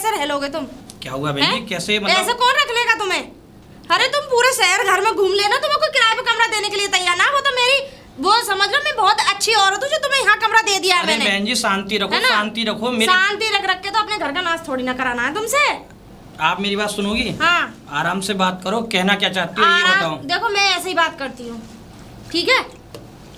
कैसे रह लोगे तुम? क्या हुआ बहन जी? कैसे ऐसे मतलब? कौन रख लेगा तुम्हें? अरे तुम पूरे शहर घर में घूम लेना, तुम्हें कोई किराए पे कमरा देने के लिए तैयार ना। वो तो मेरी वो समझ लो मैं बहुत अच्छी औरत हूँ जो तुम्हें यहाँ कमरा दे दिया है अरे मैंने। बहन जी शांति रखो, है ना? शांति रखो। मेरी शांति रख के तो अपने घर का नाश थोड़ी ना कराना है तुमसे। आप मेरी बात सुनोगी? हाँ आराम से बात करो, कहना क्या चाहती हो ये बताओ। देखो मैं ऐसे ही बात करती हूँ, ठीक है?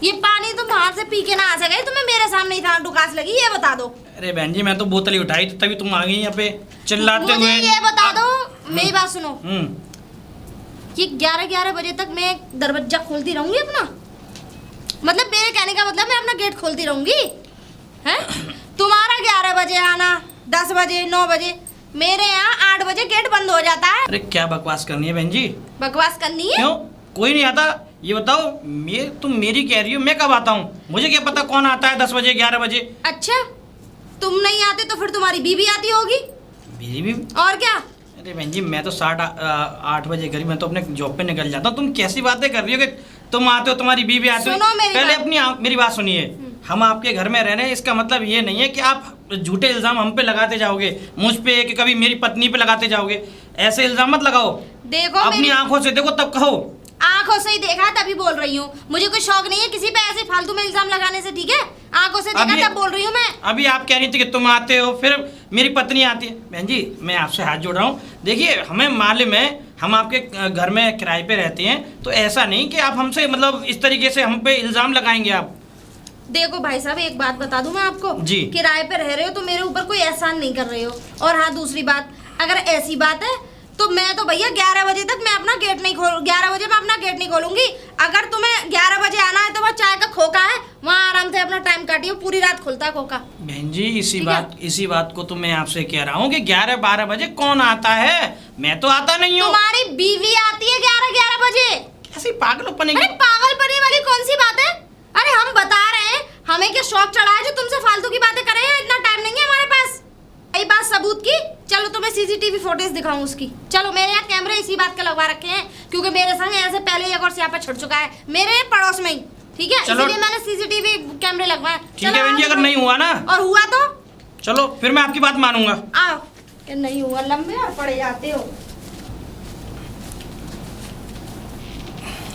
ये पानी तुम बाहर से पी के ना आ सके, तुम्हें मेरे सामने इतना डुकास लगी, ये बता दो। अरे बहन जी मैं तो बोतल ही उठाई तो तभी तुम आ गई यहाँ पे चिल्लाते हुए। मुझे ये बता दो, मेरी बात सुनो, कि 11-11 बजे तक मैं दरवाजा खोलती रहूंगी अपना? मतलब मेरे कहने का मतलब मैं अपना गेट खोलती रहूंगी हैं? तुम्हारा 11 बजे आना, 10 बजे, 9 बजे, मेरे यहाँ 8 बजे गेट बंद हो जाता है। अरे क्या बकवास करनी है बहन जी? बकवास करनी है? क्यों? कोई नहीं आता? ये बताओ, तुम मेरी कह रही हो, मैं कब आता हूँ? मुझे क्या पता कौन आता है 10 बजे 11 बजे? अच्छा तुम नहीं आते तो फिर तुम्हारी बीवी आती होगी। बीवी? और क्या? अरे बहन जी मैं तो 8 बजे करीब मैं तो अपने जॉब पे निकल जाता हूँ। तुम कैसी बातें कर रही हो कि तुम आते हो तुम्हारी बीवी आती हो? सुनो पहले मेरी बात सुनिए। हम आपके घर में रह रहे हैं, इसका मतलब ये नहीं है कि आप झूठे इल्जाम हम पे लगाते जाओगे, मुझ पे कि कभी मेरी पत्नी पे लगाते जाओगे। ऐसे इल्जाम मत लगाओ। देखो अपनी आंखों से देखो तब कहो। आंखों से ही देखा तभी बोल रही हूँ। मुझे कोई शौक नहीं है किसी पे ऐसे फालतू में इल्जाम लगाने से, ठीक है? आंखों से देखा तब बोल रही हूँ मैं। अभी आप कह रही थी कि तुम आते हो फिर मेरी पत्नी आती है। बहन जी मैं आपसे हाथ जोड़ रहा हूँ, देखिए हमें मालूम है हम आपके घर में किराए पे रहते हैं, तो ऐसा नहीं कि आप हमसे मतलब इस तरीके से हम पे इल्जाम लगाएंगे आप। देखो भाई साहब एक बात बता दूं मैं आपको जी। किराए पे रह रहे हो तो मेरे ऊपर कोई एहसान नहीं कर रहे हो। और हाँ दूसरी बात, अगर ऐसी बात है तो मैं तो भैया 11 बजे तक मैं अपना गेट नहीं खोल 11 बजे मैं अपना गेट नहीं खोलूंगी। अगर तुम्हें 11 बजे आना है तो वहाँ चाय का खोखा है, वहाँ आराम से अपना टाइम काटियो, पूरी रात खुलता है खोखा। बहन जी इसी बात को तो मैं आपसे कह रहा हूँ कि 11-12 बजे कौन आता है? मैं तो आता नहीं हूँ। तुम्हारी बीवी आती है 11-11 बजे। ऐसी पागलपन है? अरे पागलपने वाली कौन सी बात है? अरे हम बता रहे हैं हमें क्या शौक चढ़ा है जो तुमसे फालतू की बातें करें? इतना टाइम नहीं है हमारे पास। यही बात सबूत की, चलो तुम्हें सीसीटीवी फुटेज दिखाऊं उसकी। चलो मेरे यहाँ कैमरे इसी बात के लगवा रखे हैं क्योंकि मेरे संग ऐसे पहले एक और स्यापा छिड़ चुका है मेरे पड़ोस में ही, ठीक है? इसलिए मैंने सीसीटीवी कैमरे लगवाए। ठीक है बहन जी, अगर नहीं हुआ ना और हुआ तो चलो फिर मैं आपकी बात मानूंगा। आओ, नहीं हुआ लंबे और पड़े जाते हो।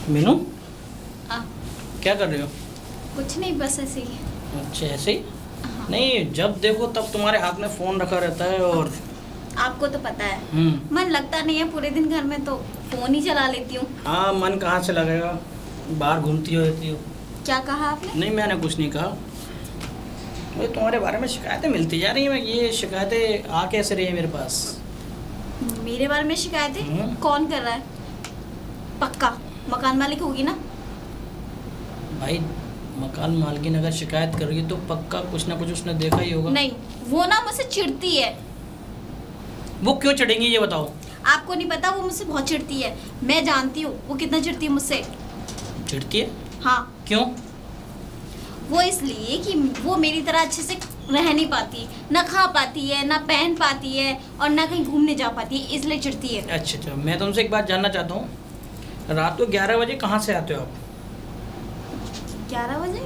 मीनू हाँ। क्या कर रहे हो? कुछ नहीं, बस ऐसे ही। अच्छा ऐसे ही? नहीं जब देखो तब तुम्हारे हाथ में फोन रखा रहता है और आपको तो पता है मन लगता नहीं है पूरे दिन घर में, तो फोन ही चला लेती हूँ। हाँ मन कहाँ से लगेगा, बाहर घूमती हो रहती हो। क्या कहा आपने? नहीं मैंने कुछ नहीं कहा, मुझे तुम्हारे बारे में शिकायतें मिलती जा रही हैं। ये शिकायतें आ कैसे रही है मेरे पास? मेरे बारे में शिकायतें कौन कर रहा है? पक्का मकान मालिक होगी ना? भाई मकान मालकिन अगर शिकायत कर रही है तो पक्का कुछ ना कुछ उसने देखा ही होगा। नहीं, वो ना मुझसे चिढ़ती है। वो क्यों चिढ़ेंगी ये बताओ? आपको नहीं पता, वो मुझसे बहुत चिढ़ती है। मैं जानती हूँ वो कितना चिढ़ती है मुझसे। चिढ़ती है? हाँ। क्यों? वो इसलिए कि वो मेरी तरह अच्छे से रह नहीं पाती, ना खा पाती है, ना पहन पाती है और ना कहीं घूमने जा पाती है, इसलिए चिढ़ती है। अच्छा मैं तुमसे एक बात जानना चाहता हूँ, रात को 11 बजे कहाँ से आते हो आप? 11 बजे?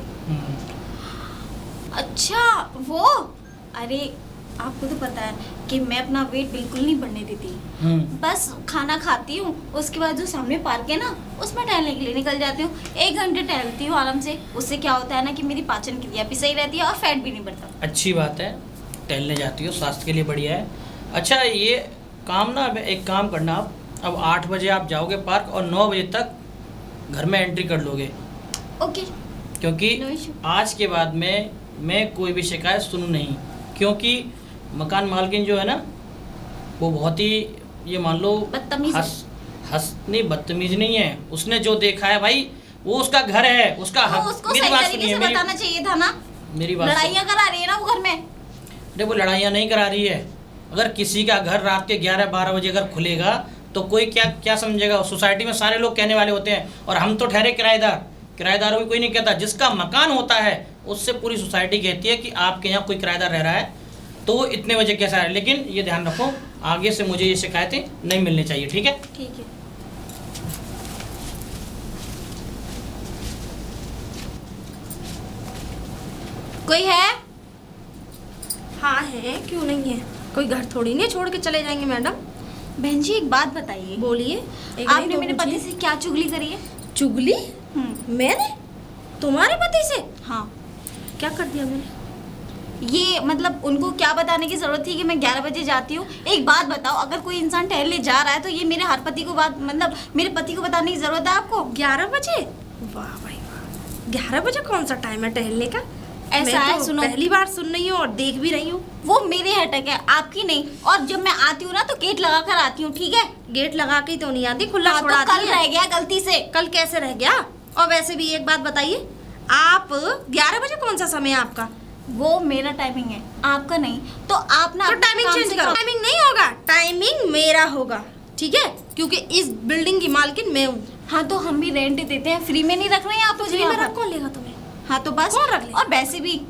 अच्छा वो, अरे आपको तो पता है कि मैं अपना वेट बिल्कुल नहीं बढ़ने देती। बस खाना खाती हूँ, उसके बाद जो सामने पार्क है ना उसमें टहलने के लिए निकल जाती हूँ। 1 घंटे टहलती हूँ आराम से। उससे क्या होता है ना कि मेरी पाचन क्रिया भी सही रहती है और फैट भी नहीं बढ़ता। अच्छी बात है, टहलने जाती हो, स्वास्थ्य के लिए बढ़िया है। अच्छा ये काम ना, एक काम करना आप, अब 8 बजे आप जाओगे पार्क और 9 बजे तक घर में एंट्री कर लोगे। ओके। क्योंकि आज के बाद में मैं कोई भी शिकायत सुनूं नहीं, क्योंकि मकान मालकिन जो है ना वो बहुत ही, ये मान लो बदतमीज नहीं, बदतमीज नहीं है। उसने जो देखा है भाई वो उसका घर है, उसका हक। उसको सही तरीके से बताना चाहिए था ना। मेरी बात, लड़ाइयाँ करा रही है ना वो घर में। अरे वो लड़ाइयाँ नहीं करा रही है। अगर किसी का घर रात के 11-12 बजे अगर खुलेगा तो कोई क्या समझेगा? सोसाइटी में सारे लोग कहने वाले होते हैं, और हम तो ठहरे किराएदारों को कोई नहीं कहता। जिसका मकान होता है उससे पूरी सोसाइटी कहती है कि आपके यहाँ कोई किराएदार रह रहा है तो इतने बजे कैसा है। लेकिन ये ध्यान रखो आगे से मुझे ये शिकायतें नहीं मिलनी चाहिए, ठीक है? ठीक है। कोई है? हाँ है, क्यों नहीं है? कोई घर थोड़ी नहीं छोड़ के चले जाएंगे मैडम। बहन जी एक बात बताइए, बोलिए। एक आपने नहीं, मेरे दो पति पूछिए। से क्या चुगली करी है? चुगली? मैंने तुम्हारे पति से हाँ, क्या कर दिया मैंने? ये मतलब उनको क्या बताने की जरूरत थी कि मैं 11 बजे जाती हूँ? एक बात बताओ, अगर कोई इंसान टहलने जा रहा है तो ये मेरे हर पति को बात मतलब मेरे पति को बताने की जरूरत है आपको? 11 बजे? वाह भाई वाह, 11 बजे कौन सा टाइम है टहलने का? ऐसा मैं है, तो सुनो। पहली बार सुन रही हूँ और देख भी रही हूँ। वो मेरी हटक है, आपकी नहीं। और जब मैं आती हूँ ना तो गेट लगा कर आती हूँ, ठीक है? गेट लगा के ही तो नहीं आती, खुला हाँ, छोड़ा तो कल रह गया गलती से। कल कैसे रह गया? और वैसे भी एक बात बताइए, आप 11 बजे कौन सा समय है आपका? वो मेरा टाइमिंग है, आपका नहीं। तो आप ना तो अपने टाइमिंग काम चेंज से करो। टाइमिंग नहीं होगा, टाइमिंग मेरा होगा, ठीक है? क्योंकि इस बिल्डिंग की मालकिन मैं हूँ। हाँ, तो हम भी रेंट देते हैं, फ्री में नहीं रख रहे हैं आप तो मुझे फ्री में यहाँ रख पर। कौन लेगा तुम्हें? हाँ, तो बस। कौन रख ले? और वैसे भी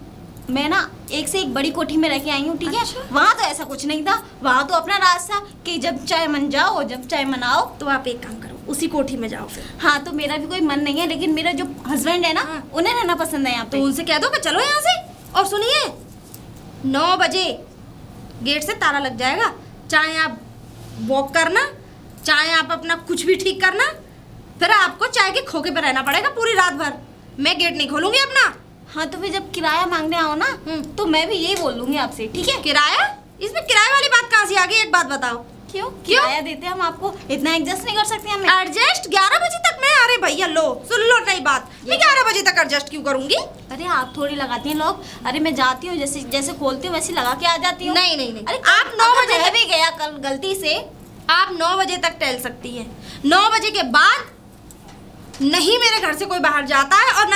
मैं ना एक से एक बड़ी कोठी में रह के आई हूँ, ठीक अच्छा। है? वहाँ तो ऐसा कुछ नहीं था, वहाँ तो अपना राज था कि जब चाहे मन जाओ, जब चाहे मन आओ। तो आप एक काम करो, उसी कोठी में जाओ फिर। हाँ, तो मेरा भी कोई मन नहीं है, लेकिन मेरा जो हस्बैंड है ना, हाँ। उन्हें रहना पसंद है यहाँ तो पे। उनसे कह दो कि चलो यहाँ से। और सुनिए, 9 बजे गेट से ताला लग जाएगा। चाहे आप वॉक करना, चाहे आप अपना कुछ भी ठीक करना, फिर आपको चाय के खोखे पे रहना पड़ेगा पूरी रात भर। मैं गेट नहीं खोलूंगी अपना। हाँ, तो फिर जब किराया मांगने आओ ना, तो मैं भी यही बोल दूंगी आपसे, ठीक है? किराया? इसमें किराए वाली बात कहाँ से आ गई? एक बात बताओ। क्यों? किराया देते हैं हम आपको, इतना एडजस्ट नहीं कर सकते हम? एडजस्ट 11 बजे तक मैं? अरे भैया लो, सुन लो नई बात। मैं 11 बजे तक एडजस्ट क्यों करूंगी? अरे आप थोड़ी लगाती हैं लोग। अरे मैं जाती हूँ, जैसे जैसे खोलती हूँ वैसे लगा के आ जाती हूँ। नहीं नहीं नहीं, अरे आप 9 बजे रह तक भी गया कल गलती से। आप 9 बजे तक टहल सकती हैं। 9 बजे के बाद नहीं मेरे घर से कोई बाहर जाता है, और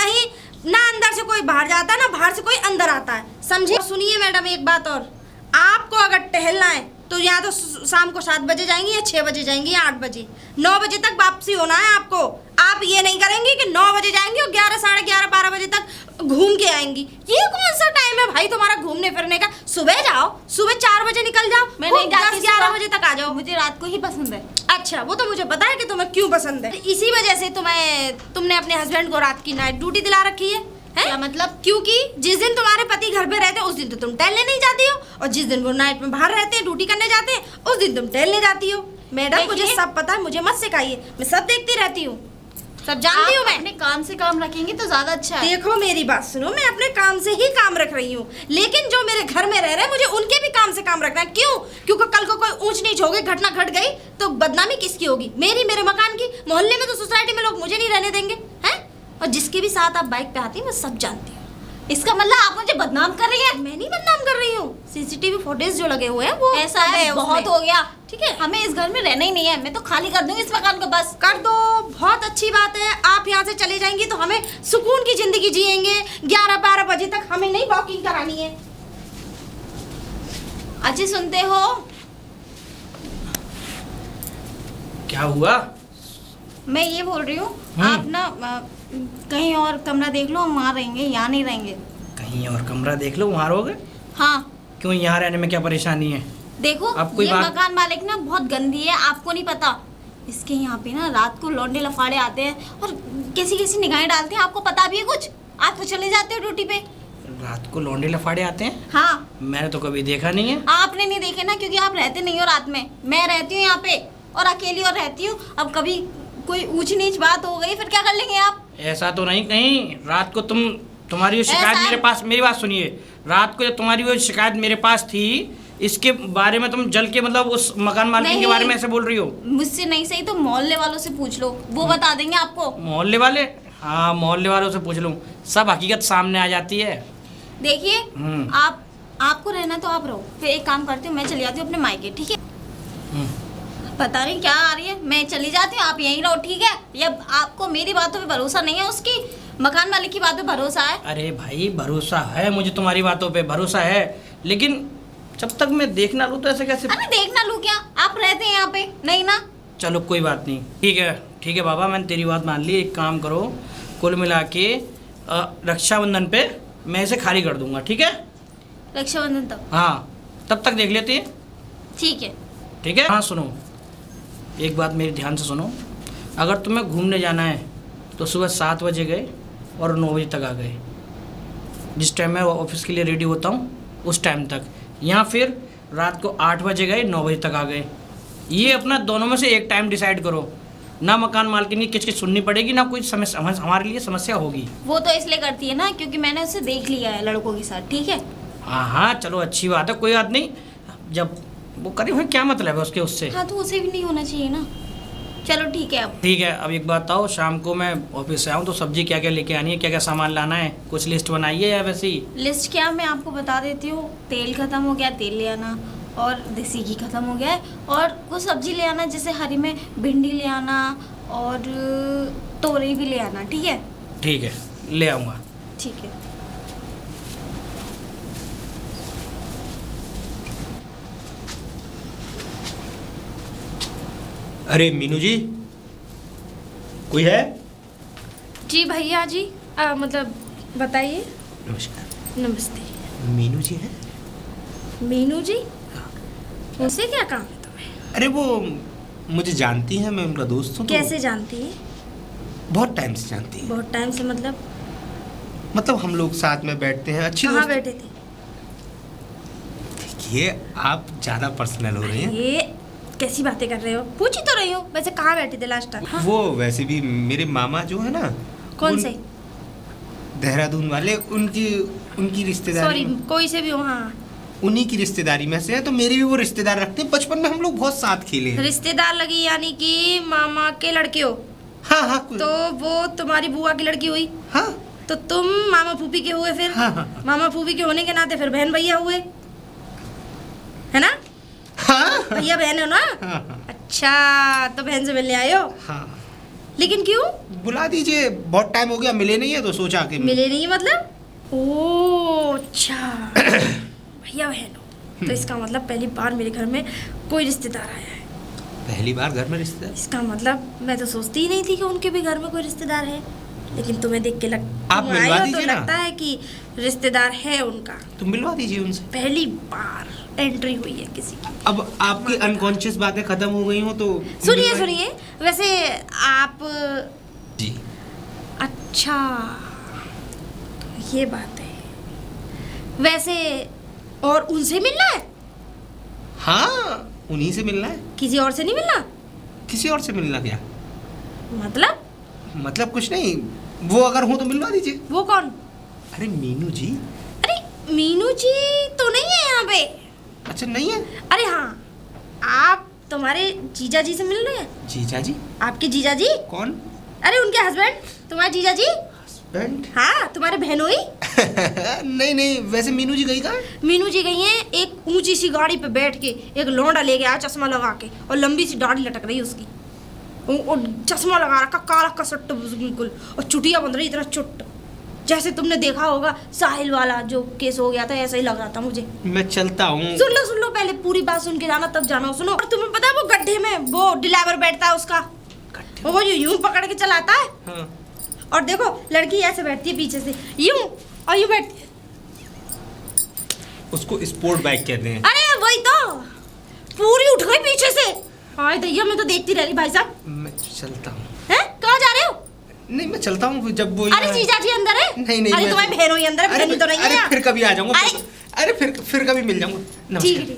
ना अंदर से कोई बाहर जाता है, ना बाहर से कोई अंदर आता है, समझे? और सुनिए मैडम एक बात और, आपको अगर टहलना है तो या तो शाम को 7 बजे जाएंगी, या 6 बजे जाएंगी, या 8 बजे। 9 बजे तक वापसी होना है आपको। आप ये नहीं करेंगी कि 9 बजे जाएंगी और 11, साढ़े 11, 12 बजे तक घूम के आएंगी। ये कौन सा टाइम है भाई तुम्हारा घूमने फिरने का? सुबह जाओ, सुबह 4 बजे निकल जाओ, मैं नहीं जाती 10-11 बजे तक आ जाओ। मुझे रात को ही पसंद है। अच्छा, वो तो मुझे पता है कि तुम्हें क्यों पसंद है। इसी वजह से तुमने अपने हस्बैंड को रात की नाइट ड्यूटी दिला रखी है? क्या मतलब? क्योंकि जिस दिन तुम्हारे पति घर पे रहते हैं उस दिन तो तुम टहलने नहीं जाती हो, और जिस दिन वो नाइट में बाहर रहते हैं, ड्यूटी करने जाते हैं, उस दिन तुम टहलने जाती हो। मैडम मुझे देखिए। सब पता है, मुझे मत सिखाइए, मैं सब देखती रहती हूँ, सब जानती हूँ आप मैं। अपने काम से काम रखेंगे तो ज्यादा अच्छा है। देखो मेरी बात सुनो, मैं अपने काम से ही काम रख रही हूँ, लेकिन जो मेरे घर में रह रहे हैं मुझे उनके भी काम से काम रखना है। क्यों? क्योंकि कल को कोई ऊंच नीच हो गई, घटना घट गई, तो बदनामी किसकी होगी? मेरी, मेरे मकान की। मोहल्ले में तो सोसाइटी में लोग मुझे नहीं रहने देंगे हैं। और जिसके भी साथ आप बाइक पे आती हैं मैं सब जानती हूँ। इसका मतलब आप मुझे बदनाम कर रही हैं? मैं नहीं बदनाम कर रही हूँ, सीसीटीवी फुटेज जो लगे हुए हैं वो ऐसा है, बहुत हो गया। ठीक है, हमें इस घर में रहना ही नहीं है, मैं तो खाली कर दूंगी इस मकान को बस। कर दो, बहुत अच्छी बात है। आप यहाँ से चले जाएंगी तो हमें सुकून की जिंदगी जिएंगे। 11-12 बजे तक हमें नहीं वॉकिंग करानी है। अच्छी सुनते हो? क्या हुआ? मैं ये बोल रही हूँ, हम्म। आप ना कहीं और कमरा देख लो, हम वहाँ रहेंगे, यहाँ नहीं रहेंगे। कहीं और कमरा देख लो, वहाँ रहोगे? हाँ, क्यों, यहाँ रहने में क्या परेशानी है? देखो अब कोई ये बात- मकान मालिक ना बहुत गंदी है, आपको नहीं पता। इसके यहाँ पे ना रात को लौंडे लफाड़े आते हैं और कैसी कैसी निगाहें डालते हैं, आपको पता भी है कुछ? आप तो चले जाते हो ड्यूटी पे। रात को लौंडे लफाड़े आते हैं? हाँ, मैंने तो कभी देखा नहीं है। आपने नहीं देखे ना, क्योंकि आप रहते नहीं हो रात में। मैं रहती हूँ यहाँ पे और अकेली और रहती हूँ। अब कभी कोई ऊंच नीच बात हो गई फिर क्या कर लेंगे आप? ऐसा तो नहीं कहीं रात को तुम्हारी वो शिकायत ऐसा- मेरे पास, मेरी बात सुनिए, रात को जब तुम्हारी वो शिकायत मेरे पास थी, इसके बारे में तुम जल के मतलब उस मकान मालिक के नहीं। बारे में ऐसे बोल रही हो? मुझसे नहीं सही तो मोहल्ले वालों से पूछ लो, वो बता देंगे आपको। मोहल्ले वाले? हाँ, मोहल्ले वालों से पूछ लूँ, सब हकीकत सामने आ जाती है। देखिए, हम्म। आपको रहना तो आप रहो, फिर एक काम करती हूँ, मैं चली जाती हूँ अपने मायके, ठीक है? हम्म। पता नहीं क्या आ रही है, मैं चली जाती हूँ, आप यहीं रहो, ठीक है? या आपको मेरी बातों पे भरोसा नहीं है, उसकी मकान मालिक की बात पे भरोसा है? अरे भाई, भरोसा है मुझे, तुम्हारी बातों पे भरोसा है, लेकिन जब तक मैं देख ना लूँ तो ऐसे कैसे? अरे देखना लूँ क्या, आप रहते हैं यहाँ पे? नहीं ना? चलो कोई बात नहीं, ठीक है बाबा, मैंने तेरी बात मान ली। एक काम करो, कुल मिला के रक्षाबंधन पे मैं इसे खाली कर दूंगा, ठीक है? रक्षाबंधन तक? हाँ, तब तक देख लेते हैं। ठीक है। ठीक है? हाँ सुनो, एक बात मेरी ध्यान से सुनो, अगर तुम्हें घूमने जाना है तो सुबह 7 बजे गए और 9 बजे तक आ गए, जिस टाइम मैं ऑफिस के लिए रेडी होता हूँ उस टाइम तक। या फिर रात को 8 बजे गए 9 बजे तक आ गए। ये अपना दोनों में से एक टाइम डिसाइड करो, ना मकान मालकिन की किचकिच सुननी पड़ेगी, ना कोई समस्या हमारे लिए समस्या होगी। वो तो इसलिए करती है ना क्योंकि मैंने उसे देख लिया है लड़कों के साथ, ठीक है। हाँ चलो अच्छी बात है, कोई बात नहीं। जब वो करे हुए क्या मतलब है उसके उससे। हाँ तो उसे भी नहीं होना चाहिए ना। चलो ठीक है। अब ठीक है, अब एक बात बताओ, शाम को मैं ऑफिस से आऊँ तो सब्जी क्या क्या लेके आनी है, क्या क्या सामान लाना है, कुछ लिस्ट बनाइए या वैसे ही? लिस्ट क्या, मैं आपको बता देती हूँ। तेल खत्म हो गया, तेल ले आना, और देसी घी खत्म हो गया है, और कुछ सब्जी ले आना, जैसे हरी में भिंडी ले आना और तोरई भी ले आना, ठीक है। ठीक है, ले आऊँगा। ठीक है। अरे मीनू जी, कोई है? जी भैया जी, मतलब बताइए। नमस्कार। नमस्ते। मीनू जी है? मीनू जी, उनसे क्या काम है तुम्हें? अरे वो मुझे जानती है, मैं उनका दोस्त हूँ। कैसे जानती है? बहुत टाइम से जानती है। बहुत टाइम से मतलब हम लोग साथ में बैठते हैं, अच्छी कहाँ दोस्त। बैठे थे? देखिए आप ज़्यादा पर्सनल हो रही हैं। ये कैसी बातें कर रहे हो? पूछ ही तो रही हो। वैसे कहाँ बैठे थे लास्ट टाइम? हाँ? वो वैसे भी मेरे मामा जो है ना, कौन से? देहरादून वाले, उनकी रिश्तेदारी। सॉरी, कोई से भी हो। हाँ, उन्हीं की रिश्तेदारी में से है, तो मेरे भी वो रिश्तेदार रखते हैं। बचपन में हम लोग बहुत साथ खेले हैं। रिश्तेदार लगी यानी कि मामा के लड़के हो? हाँ हाँ तो वो तुम्हारी बुआ की लड़की हुई। हाँ तो तुम मामा फूफी के हुए फिर। हाँ, हाँ। मामा फूफी के होने के नाते फिर बहन भैया हुए, है ना? हाँ भैया बहन हो ना? हाँ, हाँ। अच्छा, तो बहन से मिलने आए हो? हाँ, लेकिन क्यों? बुला दीजिए, बहुत टाइम हो गया, मिले नहीं है तो सोचा कि मिले नहीं मतलब? ओ अच्छा, भैया बहन हो तो इसका मतलब पहली बार मेरे घर में कोई रिश्तेदार आया है। पहली बार घर में रिश्तेदार? इसका मतलब मैं तो सोचती ही नहीं थी कि उनके भी घर में कोई रिश्तेदार है, लेकिन तुम्हें देख के आप तुम मिलवा आए हो दीजिए तो ना। लगता है कि रिश्तेदार है उनका। तो मिलवा दीजिए उनसे। पहली बार एंट्री हुई है किसी की। अब आपकी अनकॉन्शियस बातें खत्म हो गई हो तो सुनिए सुनिए, वैसे आप जी। अच्छा, तो ये बात है। वैसे और उनसे मिलना है? हाँ, उन्हीं से मिलना है। किसी और से नहीं मिलना? किसी और से मिलना क्या? मतलब कुछ नहीं, वो अगर हो तो मिलवा दीजिए। वो कौन? अरे मीनू जी। अरे मीनू जी तो नहीं है यहाँ पे। अच्छा नहीं है? अरे हाँ, आप तुम्हारे जीजा जी से मिल रहे हैं? जीजा जी? आपके जीजा जी? कौन? अरे उनके हस्बैंड, तुम्हारे जीजा जी। हस्बैंड? हाँ, तुम्हारे बहनोई। नहीं, वैसे मीनू जी गई कहाँ? मीनू जी गई हैं एक ऊंची सी गाड़ी पे बैठ के, एक लौंडा ले गया चश्मा लगा के, और लंबी सी दाढ़ी लटक रही है उसकी, और चश्मा लगा रखा काला कसट बिल्कुल, और चुटिया बंध रही इतना चुट, जैसे तुमने देखा होगा साहिल वाला जो केस हो गया था, ऐसा ही लग रहा था मुझे। मैं चलता हूँ। सुन लो पहले पूरी बात सुन के जाना, तब जाना। सुनो, और तुम्हें पता है वो गड्ढे में वो ड्राइवर बैठता है उसका, वो यूं पकड़ के चलाता है। हाँ। और देखो लड़की ऐसे बैठती है पीछे से, यूं और यूं बैठती है। उसको स्पोर्ट बाइक कहते हैं। अरे वही तो, पूरी उठ गई पीछे से। हाय दैया, मैं तो देखती रह रही भाई साहब। मैं चलता हूँ। हैं, कहाँ जा रहे हो? नहीं, मैं चलता हूँ जब वो। अरे जीजा जी अंदर है? नहीं, अरे तुम्हारी बहन हुई अंदर है, बहन ही तो नहीं है। अरे फिर कभी आ जाऊंगा। अरे अरे फिर कभी मिल जाऊंगा। ठीक नमस्कार।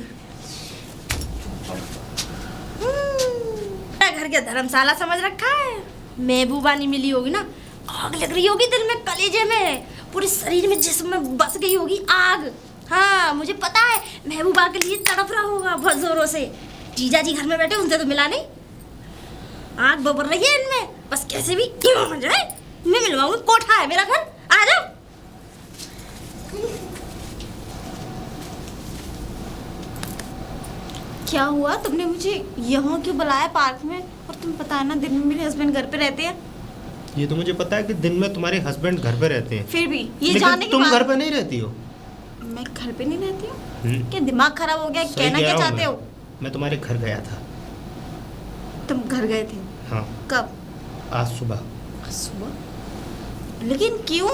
है। घर के धर्मशाला समझ रखा है। महबूबा नहीं मिली होगी ना, आग लग रही होगी दिल में, कलेजे में, पूरे शरीर में, जिस्म में बस गई होगी आग। हाँ मुझे पता है, महबूबा के लिए तड़प रहा होगा बहुत जोरों से। जीजा जी घर में बैठे, उनसे तो मिला नहीं, आग बबर रही है इनमें, बस कैसे भी क्यों हो जाए मैं मिलवाऊंगी। कोठा है मेरा घर, आ जाओ। क्या हुआ, तुमने मुझे यहाँ क्यों बुलाया पार्क में? और तुम पता है ना दिन में मेरे हस्बैंड घर पे रहते हैं। ये तो मुझे पता है कि दिन में तुम्हारे हस्बैंड घर पे रहते हैं, फिर भी ये लेकिन जानने की तुम बात। घर पे नहीं रहती हो। मैं घर पे नहीं रहती हूँ? क्या दिमाग खराब हो गया? सही कहना कह क्या रहा हूँ चाहते हो? मैं तुम्हारे घर गया था। तुम घर गए थे? हाँ, कब? आज सुबह। सुबह? लेकिन क्यों?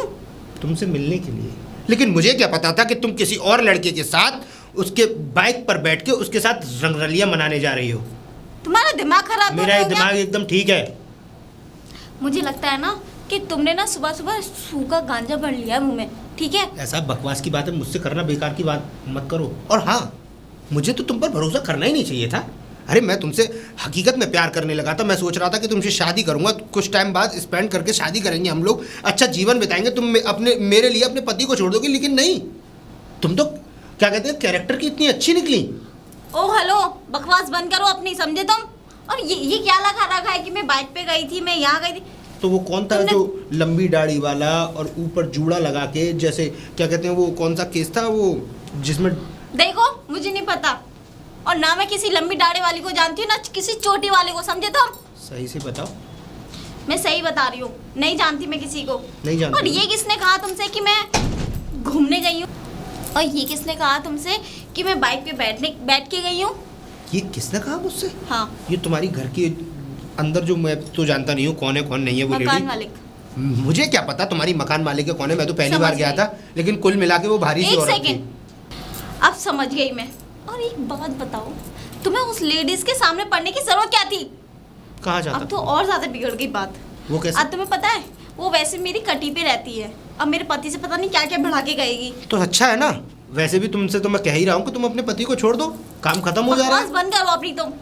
तुमसे मिलने के लिए। लेकिन मुझे क्या पता था कि तुम किसी और लड़के के साथ उसके बाइक पर बैठ के उसके साथ रंगरलियां मनाने जा रही हो। तुम्हारा दिमाग खराब तो मेरा नहीं हो दिमाग गया? एकदम ठीक है। मुझे लगता है ना कि तुमने ना सुबह सुबह सूखा गांजा भर लिया मुंह में, ठीक है? ऐसा बकवास की बात है मुझसे करना, बेकार की बात मत करो। और हाँ, मुझे तो तुम पर भरोसा करना ही नहीं चाहिए था। अरे मैं तुमसे हकीकत में प्यार करने लगा था। मैं सोच रहा था कि तुमसे शादी करूंगा, कुछ टाइम बाद स्पेंड करके शादी करेंगे हम लोग, अच्छा जीवन बिताएंगे। तुम अपने मेरे लिए अपने पति को छोड़ दोगे, लेकिन नहीं, तुम तो क्या कहते हैं कैरेक्टर की इतनी अच्छी निकली। ओ हेलो, बकवास बंद करो अपनी, समझे तुम? और ये क्या लगा रखा है कि मैं बाइक पे गई थी, मैं यहाँ गई थी? तो वो कौन था जो लंबी दाढ़ी वाला और ऊपर जूड़ा लगा के, जैसे क्या कहते हैं, वो कौन सा केस था वो जिसमें? देखो मुझे नहीं पता, और ना मैं किसी लंबी दाढ़ी वाली को जानती हूँ, ना किसी छोटी वाले को, समझे तुम? सही से बताओ। मैं सही बता रही हूँ, नहीं जानती मैं किसी को। नहीं जानती? और ये किसने कहा तुमसे कि मैं घूमने गई हूँ? और ये किसने कहा तुमसे कि मैं बाइक पे बैठ के गई हूँ? ये किसने कहा मुझसे? हाँ, ये तुम्हारी घर के अंदर जो, मैं तो जानता नहीं हूँ कौन है कौन नहीं है वो मकान लेडी। मालिक। मुझे क्या पता तुम्हारी मकान मालिक है कौन है, मैं तो पहली समझ बार गया गई। था, लेकिन कुल मिला के वो भारी सी एक औरत थी। सेकंड, अब समझ गई मैं। और एक बात बताओ, तुम्हें उस लेडीज के सामने पढ़ने की जरूरत क्या थी? कहाँ जाता? अब तो और ज्यादा बिगड़ गई बात। वो कैसे? अब तुम्हें पता है, वो वैसे मेरी कटी पे रहती है, अब मेरे पति से पता नहीं क्या क्या बढ़ा के गएगी। तो अच्छा है ना, वैसे भी तुमसे तो मैं कह ही रहा हूँ कि तुम अपने पति को छोड़ दो, काम खत्म हो जा रहा बकवास है। बंद करो अपनी तुम।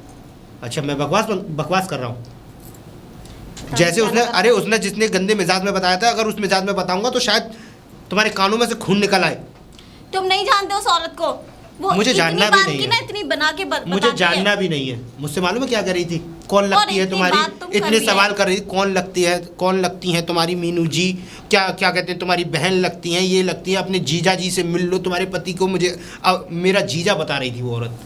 अच्छा मैं बकवास कर रहा हूँ? जैसे उसने, अरे उसने जितने गंदे मिजाज में बताया था, अगर उस मिजाज में बताऊंगा तो शायद तुम्हारे कानों में से खून निकल आए। तुम नहीं जानते उस औरत को, वो मुझे जानना भी नहीं है। इतनी बना के मुझे जानना भी नहीं है। मुझसे मालूम है क्या कर रही थी? कौन लगती है इतनी तुम्हारी? बात तुम कर इतने रही है। सवाल कर रही थी, कौन लगती है तुम्हारी मीनू जी, क्या क्या कहते हैं, तुम्हारी बहन लगती हैं, ये लगती है, अपने जीजा जी से मिल लो, तुम्हारे पति को मुझे मेरा जीजा बता रही थी वो औरत।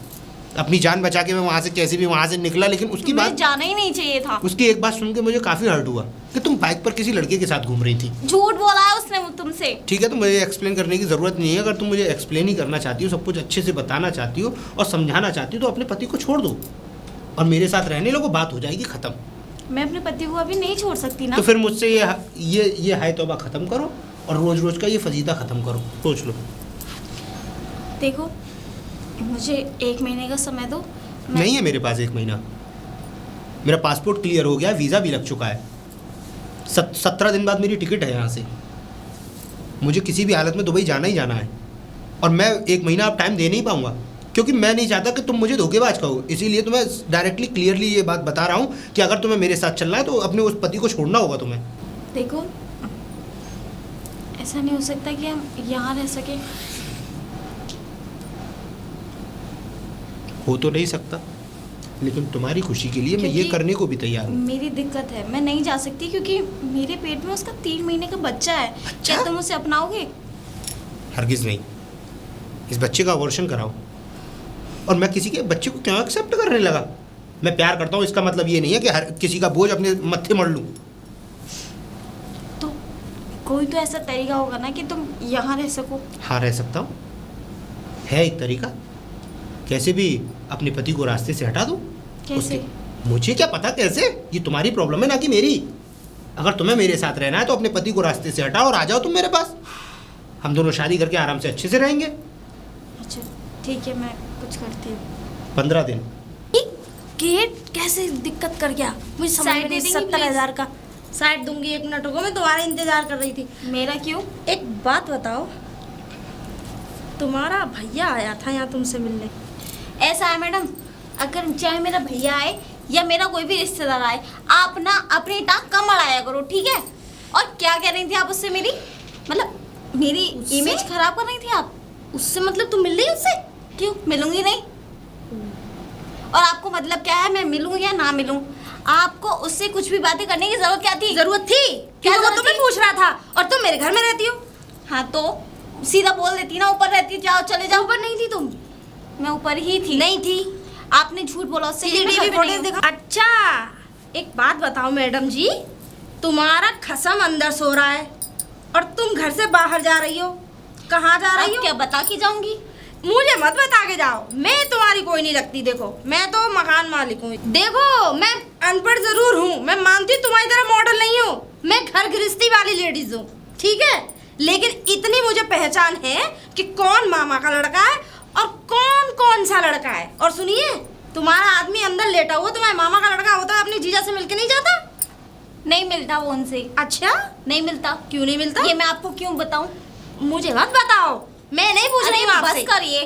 अपनी जान बचा के मैं वहाँ से कैसे भी वहाँ से निकला, लेकिन उसकी मुझे बात, जाना ही नहीं चाहिए था। उसकी एक बात सुन के मुझे काफ़ी हर्ट हुआ कि तुम बाइक पर किसी लड़के के साथ घूम रही थी। झूठ बोला है उसने तुमसे। ठीक है, तो मुझे एक्सप्लेन करने की ज़रूरत नहीं है। अगर तुम मुझे एक्सप्लेन ही करना चाहती हो, सब कुछ अच्छे से बताना चाहती हो और समझाना चाहती हो, तो अपने पति को छोड़ दो और मेरे साथ रहने लोगो, बात हो जाएगी ख़त्म। मैं अपने पति को अभी नहीं छोड़ सकती ना। तो फिर मुझसे ये हाय तौबा ख़त्म करो और रोज़ रोज़ का ये फजीदा ख़त्म करो, सोच लो। देखो मुझे 1 महीने का समय दो। नहीं है मेरे पास 1 महीना। मेरा पासपोर्ट क्लियर हो गया है, वीज़ा भी लग चुका है। 17 दिन बाद मेरी टिकट है यहाँ से। मुझे किसी भी हालत में दुबई जाना ही जाना है और मैं 1 महीना अब टाइम दे नहीं पाऊँगा, क्योंकि मैं नहीं चाहता कि तुम मुझे धोखेबाज कहो। इसीलिए तो मैं डायरेक्टली क्लियरली ये बात बता रहा हूँ कि अगर तुम्हें मेरे साथ चलना है तो अपने उस पति को छोड़ना होगा तुम्हें। देखो ऐसा नहीं हो सकता कि हम यहाँ रह सके। हो तो नहीं सकता, लेकिन तुम्हारी खुशी के लिए मैं ये क्योंकि करने को भी तैयार हूँ। मेरी दिक्कत है, मैं नहीं जा सकती क्योंकि मेरे पेट में उसका 3 महीने का बच्चा है। अच्छा? क्या तुम उसे अपनाओगे? हरगिज़ नहीं। इस बच्चे का अबॉर्शन कराओ। और मैं किसी के बच्चे को क्यों एक्सेप्ट करने लगा? मैं प्यार करता हूँ, इसका मतलब ये नहीं है कि हर किसी का बोझ अपने मत्थे मर लूँ। तो कोई तो ऐसा तरीका होगा ना कि तुम यहाँ रह सको। हाँ रह सकता हूँ, है एक तरीका। कैसे भी अपने पति को रास्ते से हटा दो। कैसे? मुझे क्या पता कैसे, ये तुम्हारी प्रॉब्लम है ना कि मेरी। अगर तुम्हें मेरे साथ रहना है तो अपने पति को रास्ते से हटाओ और आ जाओ तुम मेरे पास। हम दोनों शादी करके आराम से अच्छे से रहेंगे। अच्छा ठीक है, मैं कुछ करती हूँ। 15 दिन। गेट कैसे दिक्कत कर गया? मुझे समझ में नहीं। 70,000 का साइड दूंगी, 1 मिनट रुको, मैं तुम्हारा इंतजार कर रही थी। मेरा क्यों? एक बात बताओ, तुम्हारा भैया आया था यहाँ तुमसे मिलने? ऐसा है मैडम, अगर चाहे मेरा भैया आए या मेरा कोई भी रिश्तेदार आए, आप ना अपनी टांग कम अड़ाया करो, ठीक है? और क्या कह रही थी आप उससे? मतलब मेरी इमेज खराब कर रही थी आप उससे? मतलब तुम मिल रही उससे? क्यों मिलूंगी नहीं? और आपको मतलब क्या है मैं मिलूं या ना मिलूं? आपको उससे कुछ भी बातें करने की जरूरत क्या थी? जरूरत थी क्या क्योंकि वो जरूरत तुम्हें थी? पूछ रहा था और तुम मेरे घर में रहती हो। हाँ तो सीधा बोल देती ना, ऊपर रहती, जाओ चले जाओ। ऊपर नहीं थी तुम? मैं ऊपर ही थी। नहीं थी। आपने झूठ बोला उससे। सीसीटीवी फुटेज दिखा। अच्छा एक बात बताओ मैडम जी, तुम्हारा खसम अंदर सो रहा है और तुम घर से बाहर जा रही हो। कहाँ जा रही हो? क्या बता के जाऊंगी? मुझे मत बता के जाओ, मैं तुम्हारी कोई नहीं लगती। देखो मैं तो मकान मालिक हूँ। देखो मैं अनपढ़ जरूर हूँ, मैं मानती तुम्हारी तरह मॉडल नहीं हूँ, मैं घर गृहस्थी वाली लेडीज हूँ, ठीक है? लेकिन इतनी मुझे पहचान है कि कौन मामा का लड़का है और कौन कौन सा लड़का है। और सुनिए, तुम्हारा आदमी अंदर लेटा हुआ तुम्हारे मामा का लड़का होता है, अपनी जीजा से मिलके नहीं जाता? नहीं मिलता वो उनसे। अच्छा नहीं मिलता। क्यों नहीं मिलता? ये मैं आपको क्यों बताऊं? मुझे मत बताओ, मैं नहीं पूछ रही हूँ अरे आपसे। बस करिए,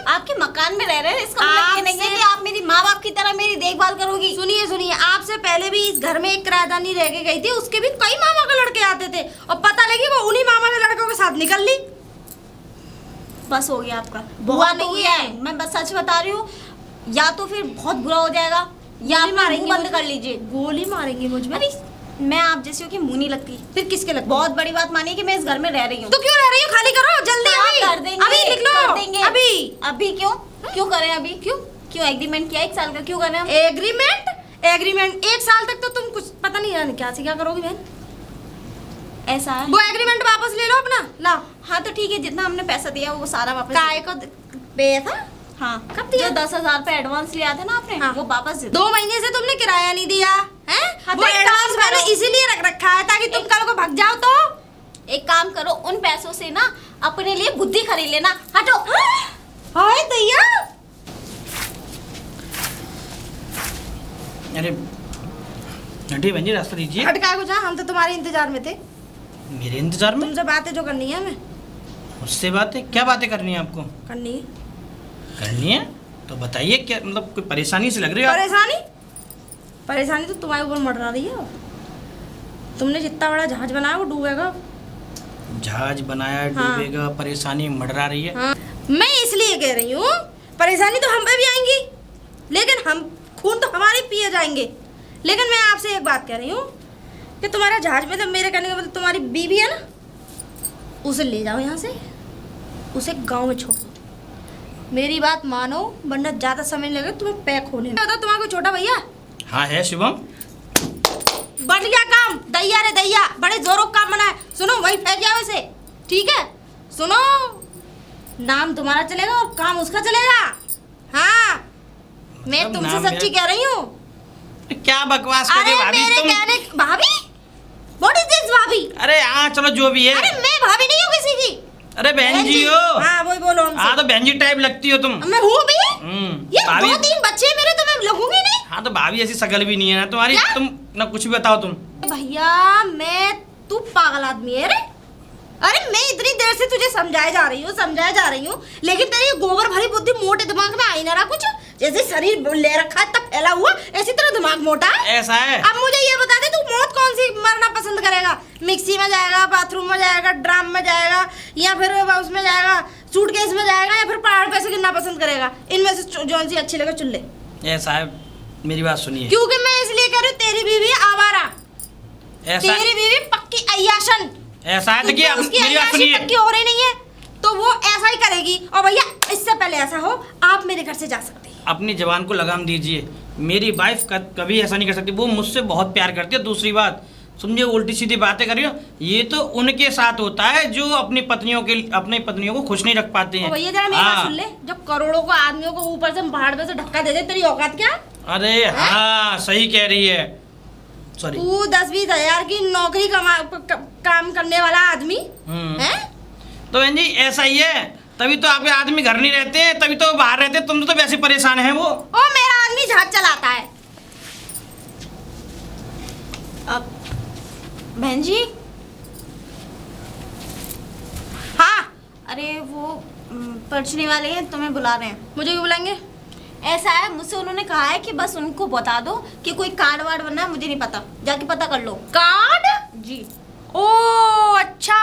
आपके मकान में रह रहे हैं, इसका मतलब ये नहीं है कि आप मेरी माँ बाप की तरह मेरी देखभाल करोगी। सुनिए सुनिए, आपसे पहले भी इस घर में एक किराएदानी रह के गई थी, उसके भी कई मामा के लड़के आते थे और पता लगी वो उन्हीं मामा के लड़कों के साथ निकल ली। बस हो गया आपका, बहुत बुआ हो नहीं गया है, मैं बस सच बता रही हूँ, या तो फिर बहुत बुरा हो जाएगा या आप मुंह बंद कर लीजिए। गोली मारेंगे मुझ में। अरे मैं आप जैसी हो कि मुंह नहीं लगती। फिर किसके लगती? बहुत बड़ी बात मानिए कि मैं इस घर में रह रही हूँ। तो क्यों रह रही हो? खाली करो जल्दी। हाँ, अभी कर देंगे, अभी लिख लो। कर देंगे। अभी क्यों क्यों करें अभी? क्यों एग्रीमेंट किया 1 साल का, क्यों करें हम? एग्रीमेंट 1 साल तक तो तुम कुछ पता नहीं है क्या से क्या करोगी बहन। ऐसा है वो एग्रीमेंट वापस ले लो अपना, लाओ। हाँ तो ठीक है, जितना हमने पैसा दिया वो सारा वापस काय को पैसा? हाँ कब दिया? जो 10,000 पे एडवांस लिया था ना आपने, हाँ। वो वापस दे दो। 2 महीने से तुमने किराया नहीं दिया है? हाँ, वो तो एक एडवांस काम मैंने करो। इसीलिए रख रखा है ताकि तुम कल को भाग जाओ तो। एक काम करो, उन पैसों से ना अपने लिए बुद्धि खरीद लेना। हटो। हाय दैया। अरे हटिए बहन जी, रास्ता दीजिए। हटका को जा, हम तो तुम्हारे इंतजार में थे। मेरे इंतजार में? तुमसे बातें जो करनी है हमें मुझसे बातें? क्या बातें करनी है आपको? करनी है। करनी है तो बताइए, क्या मतलब कोई परेशानी से लग रही है आप? परेशानी तो तुम्हारे ऊपर मंडरा रही है। तुमने जितना बड़ा जहाज बनाया वो डूबेगा। जहाज बनाया हाँ। डूबेगा, परेशानी मंडरा रही है। हाँ, मैं इसलिए कह रही हूँ, परेशानी तो हम पे भी आएंगी, लेकिन हम खून तो हमारे पिए जाएंगे। लेकिन मैं आपसे एक बात कह रही हूँ कि तुम्हारा जहाज में, तो मेरे कहने का मतलब तुम्हारी बीवी है ना, उसे ले जाओ यहाँ से, उसे गांव में छोड़ दो। मेरी बात मानो, वरना ज़्यादा समय लगे तुम्हें पैक होने में। बताओ, तुम्हारा कोई छोटा भैया? हाँ है शुभम। बढ़िया काम, दैया रे दैया, बड़े जोरों का काम बना है। सुनो, वही फेंक जाओ इसे, ठीक है? सुनो, नाम तुम्हारा चलेगा और काम उसका चलेगा। हाँ, मैं मतलब तुमसे नाम सच्ची मेरा- कह रही हूँ। क्या बकवास कर रही अरे हो भाभी मेरे तुम? कहने, भाभी? व्हाट इज दिस भाभी? अरे हाँ चलो जो भी है। अरे मैं भाभी नहीं हूँ किसी की। अरे बहन जी हो। हाँ वही बोलो हमसे। हाँ तो बहन जी टाइप लगती हो तुम। मैं हूँ भी। ये भाभी। 2-3 बच्चे हैं मेरे, तो मैं लगूंगी नहीं। हाँ तो भाभी ऐसी शकल भी नहीं है ना तुम्हारी। क्या? तुम ना कुछ भी बताओ तुम। भैया तू पागल आदमी है रे। अरे मैं इतनी देर से तुझे समझाए जा रही हूँ, लेकिन तेरी गोबर भरी बुद्धि मोटे दिमाग में आई ना रहा कुछ। जैसे शरीर ले रखा है तब फैला हुआ, ऐसी तरह दिमाग मोटा है। ऐसा है? अब मुझे ये बता दे, तू मौत कौन सी मरना पसंद करेगा? मिक्सी में जाएगा, बाथरूम में जाएगा, ड्राम में जाएगा, या फिर उसमें जाएगा, सूटकेस में जाएगा, या फिर पहाड़ पे से गिरना पसंद करेगा? इनमें से जौन सी अच्छी लगे चुन ले। ऐसा है, मेरी बात सुनिए। क्योंकि मैं इसलिए कह रही हूँ, तेरी बीवी आवारा, ऐसा तेरी बीवी पक्की अय्याशन। ऐसा है, देखिए आप उसकी मेरी बात अय्याशी सुनिए। तक की हो रही नहीं है, तो वो ऐसा ही करेगी। और भैया इससे पहले ऐसा हो, आप मेरे घर से जा सकते हैं। अपनी जवान को लगाम दीजिए। मेरी वाइफ कभी ऐसा नहीं कर सकती, वो मुझसे बहुत प्यार करती है। दूसरी बात समझे, उल्टी सीधी बातें कर रही हो। ये तो उनके साथ होता है जो अपनी पत्नियों को खुश नहीं रख पाते हैं। और भैया जरा मेरी बात हाँ। सुन ले, जब करोड़ों को आदमियों को ऊपर से पहाड़ पे से धक्का दे दे, तेरी औकात क्या? अरे हाँ सही कह रही है। सॉरी। तू 10-20 हजार की नौकरी काम करने वाला आदमी है। तो बहन जी ऐसा ही है, तभी तो आपके आदमी घर नहीं रहते हैं, तभी तो बाहर रहते हैं। तुम तो वैसे परेशान है वो। ओ मेरा आदमी जहाज चलाता है। अब बहन जी, हाँ, अरे वो पर्चनी वाले हैं, तुम्हें बुला रहे हैं। मुझे क्यों बुलाएंगे? ऐसा है, मुझसे उन्होंने कहा है कि बस उनको बता दो कि कोई कार्ड वार्ड बनना है, मुझे नहीं पता, जाके पता कर लो। कार्ड? जी। ओ अच्छा,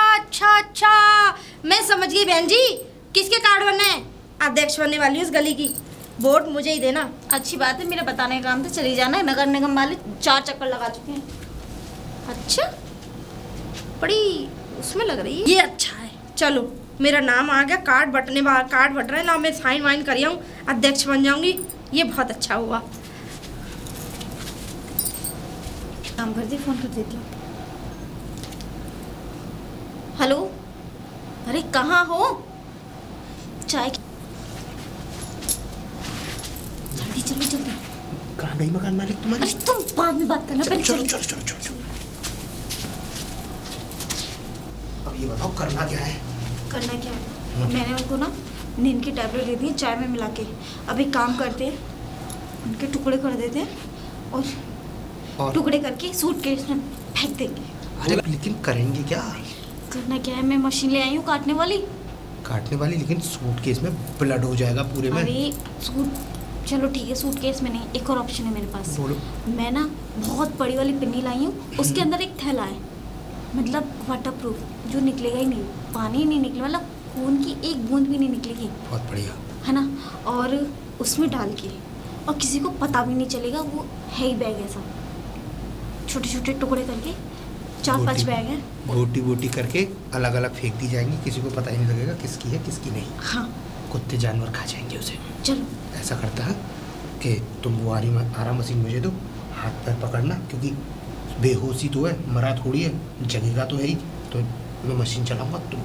मैं समझ गई बहन जी, किसके कार्ड बनना है? अध्यक्ष बनने वाली हूँ इस गली की, वोट मुझे ही देना। अच्छी बात है, मेरा बताने का काम था, चली जाना है। नगर निगम वाले 4 चक्कर लगा चुके हैं। अच्छा, बड़ी उसमें लग रही है। ये अच्छा है, चलो मेरा नाम आ गया, कार्ड बट रहे ना, मैं साइन वाइन कर आऊँ, अध्यक्ष बन जाऊंगी, ये बहुत अच्छा हुआ। काम कर दी, फोन कर देती हूँ। हेलो, अरे कहाँ हो? चाय जल्दी चलो जल्दी। कहाँ गई मकान मालिक तुम्हारी? अरे तुम बाद में बात करना, पहले चलो चलो। चलो चलो चलो। अब ये बताओ करना क्या है? करना क्या है? मैंने उनको ना नींद की टैबलेट दे दी है चाय में मिला के। अब एक काम करते हैं, उनके टुकड़े कर देते हैं और टुकड़े करके सूटकेस में फेंक देंगे। अरे लेकिन करेंगे क्या? करना क्या है, मैं मशीन ले आई हूँ काटने वाली, काटने वाली, लेकिन सूटकेस में ब्लड हो जाएगा पूरे में। अरे सूट चलो ठीक है, सूटकेस में नहीं, एक और ऑप्शन है मेरे पास। बोलो। मैं ना बहुत बड़ी वाली पिन्नी लाई हूँ, उसके अंदर एक थैला है, मतलब वाटरप्रूफ, जो निकलेगा ही नहीं, पानी नहीं निकले, मतलब खून की एक बूंद भी नहीं निकलेगी, बहुत बढ़िया। है ना। और उसमें डाल के, और किसी को पता भी नहीं चलेगा, वो है ही बैग ऐसा, छोटे छोटे टुकड़े करके 4-5 गोटी- बैग हैं। गोटी वोटी करके अलग अलग फेंक दी जाएंगी, किसी को पता ही नहीं लगेगा किसकी है किसकी नहीं। हाँ कुत्ते जानवर खा जाएंगे उसे। चलो। ऐसा करता है कि तुम वो आराम मशीन मुझे दो, हाथ पैर पकड़ना, क्योंकि बेहोशी तो है, मरा थोड़ी है, जगेगा तो है ही, तो मैं मशीन चलाऊंगा, तुम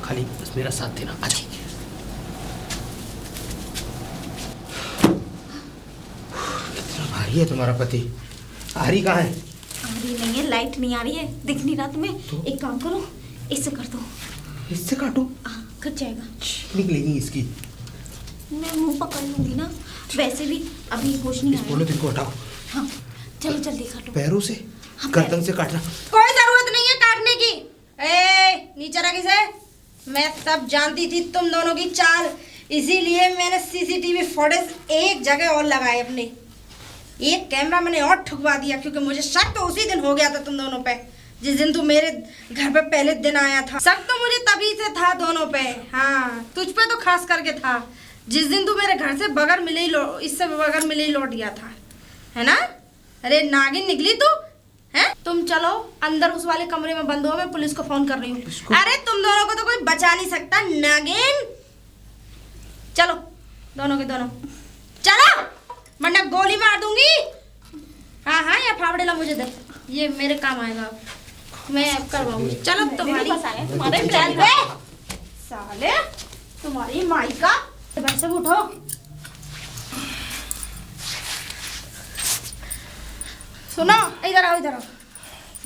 खाली बस मेरा साथ देना। अच्छा कितना भारी है तुम्हारा पति। आरी कहाँ है? आ रही नहीं है, लाइट नहीं आ रही है, दिख नहीं रहा तुम्हें। तो? एक काम करो, इससे कर दो। इससे काटो, कट जाएगा। निकलेगी इसकी। मैं मुंह पकड़ लूंगी ना, वैसे भी अभी होश नहीं इस आया। पॉलिथीन को हटाओ, हाँ चलो जल्दी काटो। पैरों से, हाँ, गर्दन से काटना। कोई जरूरत नहीं है काटने की। ए नीचे रख इसे। मैं तब जानती थी तुम दोनों की चाल, इसीलिए मैंने सीसीटीवी फुटेज एक जगह और लगाए अपने। एक कैमरा मैंने और ठुकवा दिया, क्योंकि मुझे शक तो उसी दिन हो गया था तुम दोनों पे, जिस दिन तू मेरे घर पे पहले दिन आया था। शक तो मुझे तभी से था दोनों पे। हाँ तुझ पे तो खास करके था, जिस दिन तू मेरे घर से बगैर मिले ही इससे बगैर मिले ही लौट गया था, है ना। अरे नागिन निकली तू है। तुम चलो अंदर उस वाले कमरे में बंद हो, मैं पुलिस को फोन कर रही हूँ। अरे तुम दोनों को तो कोई बचा नहीं सकता नागिन। चलो दोनों के दोनों चलो, वरना गोली मार दूंगी। हाँ हाँ या फावड़े ला मुझे दे, ये मेरे काम आएगा, मैं करवाऊंगी। चलो तुम्हारी तुम्हारे चल बे साले, तुम्हारी माई का। वैसे उठो, सुनो इधर आओ, इधर आओ।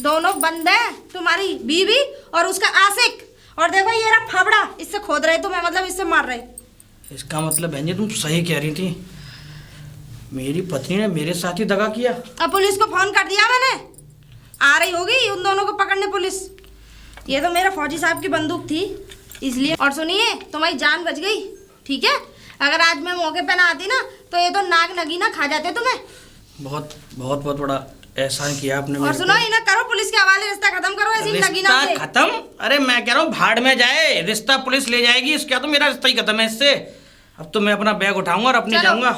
दोनों बंद है, तुम्हारी बीवी और उसका आशिक, और देखो ये रहा फावड़ा, इससे खोद रहे तुम्हें, मतलब इससे मार रहे। इसका मतलब बहन जी तुम सही कह रही थी, मेरी पत्नी ने मेरे साथ ही दगा किया। अब पुलिस को फोन कर दिया मैंने, आ रही होगी उन दोनों को पकड़ने पुलिस। ये तो मेरा फौजी साहब की बंदूक थी इसलिए। और सुनिए तुम्हारी जान बच गई, ठीक है। अगर आज मैं मौके पे ना आती ना, तो ये तो नाग नगीना खा जाते तुम्हें। बहुत बहुत बहुत बड़ा एहसान किया आपने। और सुनो इन्हें करो पुलिस के हवाले, रिश्ता खत्म करो ऐसी नगीना से। रिश्ता खत्म? अरे मैं कह रहा हूँ भाड़ में जाए, रिश्ता पुलिस ले जाएगी, इसका तो मेरा रिश्ता ही खत्म है इससे। अब तो मैं अपना बैग उठाऊंगा और अपने चलो, जाऊंगा।